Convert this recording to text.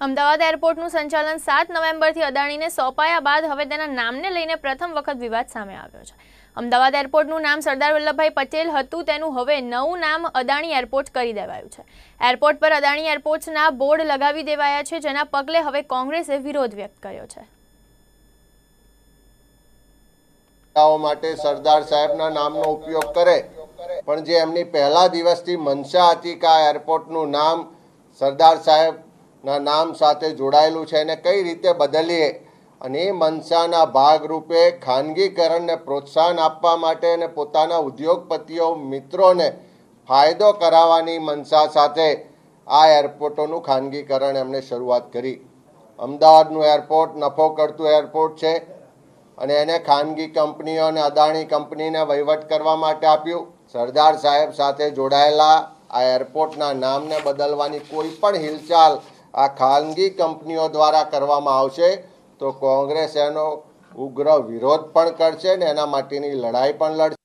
અમદાવાદ એરપોર્ટનું સંચાલન 7 નવેમ્બરથી અદાણીને સોંપાયા બાદ હવે તેના નામને લઈને પ્રથમ વખત વિવાદ સામે આવ્યો છે। અમદાવાદ એરપોર્ટનું નામ સરદાર વલ્લભભાઈ પટેલ હતું, તેનું હવે નવું નામ અદાણી એરપોર્ટ કરી દેવાયું છે। એરપોર્ટ પર અદાણી એરપોર્ટ્સના બોર્ડ લગાવી દેવાયા છે, જેના પગલે હવે કોંગ્રેસે વિરોધ વ્યક્ત કર્યો છે। માટે સરદાર સાહેબના નામનો ઉપયોગ કરે, પણ જે એમની પહેલા દિવસથી મનસા હતી કે આ એરપોર્ટનું નામ સરદાર સાહેબના નામ સાથે જોડાયેલું છે એને કઈ રીતે બદલીએ, અને એ મનસાના ભાગરૂપે ખાનગીકરણને પ્રોત્સાહન આપવા માટે અને પોતાના ઉદ્યોગપતિઓ મિત્રોને ફાયદો કરાવવાની મનસા સાથે આ એરપોર્ટોનું ખાનગીકરણ એમણે શરૂઆત કરી। અમદાવાદનું એરપોર્ટ નફો કરતું એરપોર્ટ છે અને એને ખાનગી કંપનીઓ અને અદાણી કંપનીને વહીવટ કરવા માટે આપ્યું। સરદાર સાહેબ સાથે જોડાયેલા આ એરપોર્ટના નામને બદલવાની કોઈ પણ હિલચાલ આ ખાનગી કંપનીઓ દ્વારા કરવામાં આવશે તો કોંગ્રેસ એનો ઉગ્ર વિરોધ પણ કરશે ને એના માટેની લડાઈ પણ લડશે।